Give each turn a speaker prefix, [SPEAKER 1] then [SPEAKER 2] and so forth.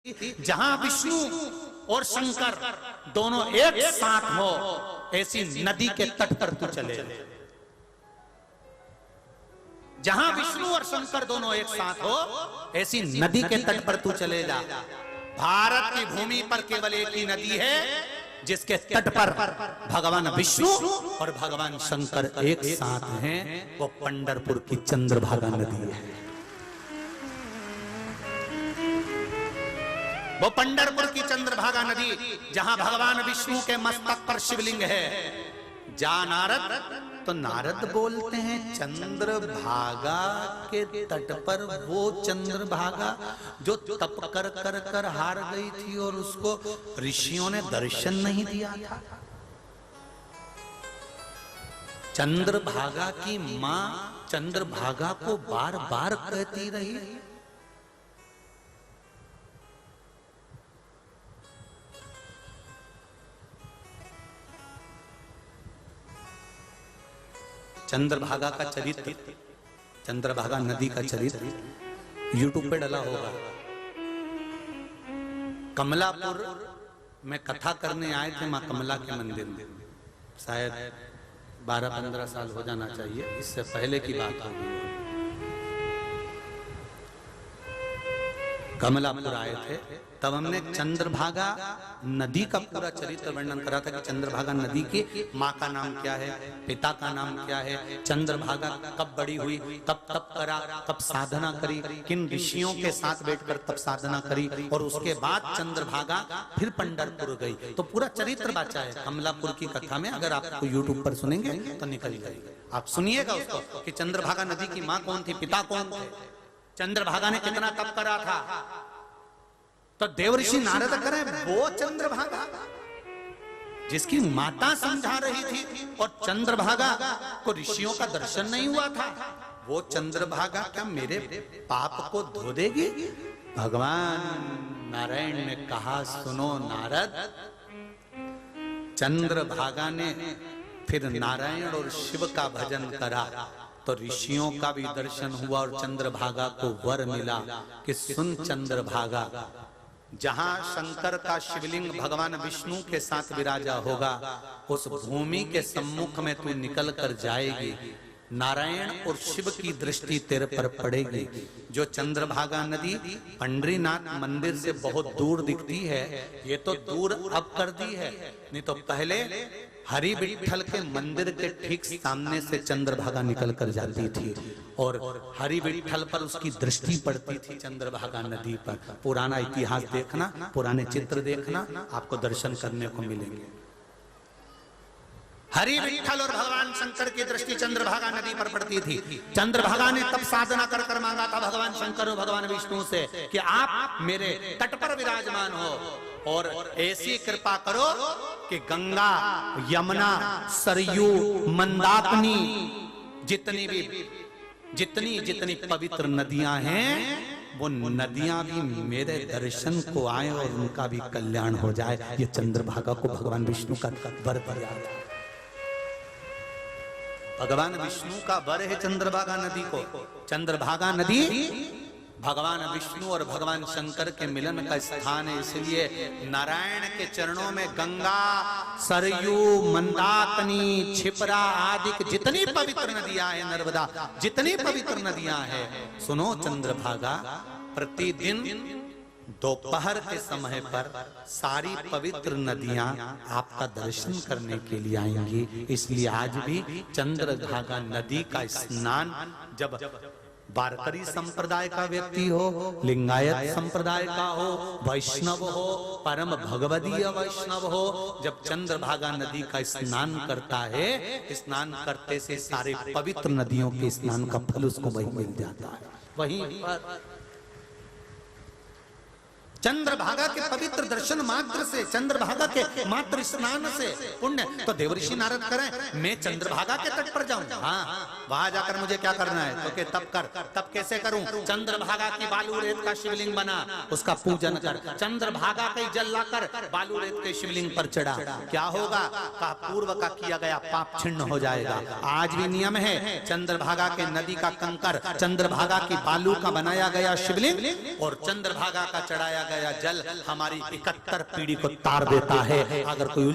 [SPEAKER 1] जहां विष्णु और शंकर दोनों एक साथ हो, ऐसी नदी के तट पर तू चले। जहां विष्णु और शंकर दोनों एक साथ हो, ऐसी नदी के तट पर तू चले जा। भारत की भूमि पर केवल एक ही नदी है जिसके तट पर भगवान विष्णु और भगवान शंकर एक साथ हैं, वो पंढरपुर की चंद्रभागा नदी है। वो पंढरपुर की चंद्रभागा नदी, जहां भगवान विष्णु के मस्तक पर शिवलिंग है। जा नारद, तो नारद बोलते हैं चंद्रभागा के तट पर वो चंद्रभागा जो तप कर कर कर हार गई थी और उसको ऋषियों ने दर्शन नहीं दिया था। चंद्रभागा की मां चंद्रभागा को बार बार कहती रही, चंद्रभागा का चरित्र, चंद्रभागा नदी का चरित्र यूट्यूब पे डला होगा। कमलापुर में कथा करने आए थे मां कमला के मंदिर में, शायद 12-15 साल हो जाना चाहिए, इससे पहले की बात होगी। कमलापुर आए थे, तब हमने चंद्रभागा नदी का पूरा चरित्र वर्णन करा था कि चंद्रभागा नदी की माँ का नाम क्या है, पिता का नाम क्या है, चंद्रभागा कब बड़ी हुई, कब तप करा, कब साधना करी, किन ऋषियों के साथ बैठकर तब साधना करी, और उसके बाद चंद्रभागा फिर पंढरपुर गई। तो पूरा चरित्र बाचा है कमलापुर की कथा में। अगर आपको यूट्यूब पर सुनेंगे तो निकल जाएगा, आप सुनिएगा उसको कि चंद्रभागा नदी की माँ कौन थी, पिता कौन थे, चंद्रभागा ने कितना तप करा था। तो देवऋषि नारद करें वो चंद्रभागा जिसकी माता समझा रही थी और चंद्रभागा को ऋषियों का दर्शन नहीं हुआ था, वो चंद्रभागा क्या मेरे पाप को धो देगी? भगवान नारायण ने कहा, सुनो नारद, चंद्रभागा ने फिर नारायण और शिव का भजन करा तो ऋषियों का भी दर्शन हुआ और चंद्रभागा को वर मिला कि सुन चंद्रभागा, जहां शंकर का शिवलिंग भगवान विष्णु के साथ विराजा होगा, उस भूमि के सम्मुख में तू निकल कर जाएगी, नारायण और शिव की दृष्टि तेरे पर पड़ेगी। जो चंद्रभागा नदी पंढरीनाथ मंदिर से बहुत दूर दिखती है, ये तो दूर अब कर दी है, नहीं तो पहले हरि विठ्ठल के मंदिर के ठीक सामने से चंद्रभागा निकल कर जाती थी और हरि विठ्ठल पर उसकी दृष्टि पड़ती थी चंद्रभागा नदी पर। पुराना इतिहास देखना, पुराने चित्र देखना, आपको दर्शन करने को मिलेंगे। हरि विठ्ठल और भगवान शंकर की दृष्टि चंद्रभागा नदी पर पड़ती थी। चंद्रभागा ने तब साधना कर कर मांगा था भगवान शंकर और भगवान विष्णु से कि आप मेरे तट पर विराजमान हो और ऐसी कृपा करो कि गंगा, यमुना, सरयू, मंदाकिनी, जितनी पवित्र नदियां हैं, वो नदियां भी मेरे दर्शन को आए और उनका भी कल्याण हो जाए। ये चंद्रभागा को भगवान विष्णु का वर दिया था। भगवान विष्णु का वर है चंद्रभागा नदी को। चंद्रभागा नदी भगवान विष्णु और भगवान शंकर के मिलन का स्थान है, इसलिए नारायण के चरणों में गंगा, सरयू, मंदाकिनी, क्षिप्रा आदि जितनी पवित्र नदियां हैं, नर्मदा, जितनी पवित्र नदियां हैं, सुनो चंद्रभागा, प्रतिदिन दोपहर के समय पर सारी पवित्र नदियां आपका दर्शन करने के लिए आएंगी। इसलिए आज भी चंद्रभागा नदी का स्नान जब वारकरी संप्रदाय का व्यक्ति हो, लिंगायत संप्रदाय का हो, वैष्णव हो, परम भगवदीय वैष्णव हो, जब चंद्रभागा नदी का स्नान करता है, स्नान करते से सारे पवित्र नदियों के स्नान का फल उसको वही मिल जाता है। वहीं पर चंद्रभागा के पवित्र दर्शन मात्र से, चंद्रभागा के मात्र स्नान से पुण्य। तो देवऋषि नारद करें मैं चंद्रभागा के तट पर जाऊं, हाँ वहां जाकर मुझे क्या करना है, तो के तप कर। तब कैसे करूं? चंद्रभागा की बालू रेत का शिवलिंग बना, उसका पूजन कर, चंद्रभागा का जल लाकर बालू रेत के शिवलिंग पर चढ़ा। क्या होगा? का पूर्व का किया गया पाप छिन्न हो जाएगा। आज भी नियम है, चंद्रभागा के नदी का कंकर, चंद्रभागा की बालू का बनाया गया शिवलिंग और चंद्रभागा का चढ़ाया गया गया जल हमारी 71 पीढ़ी को तार देता है। अगर कोई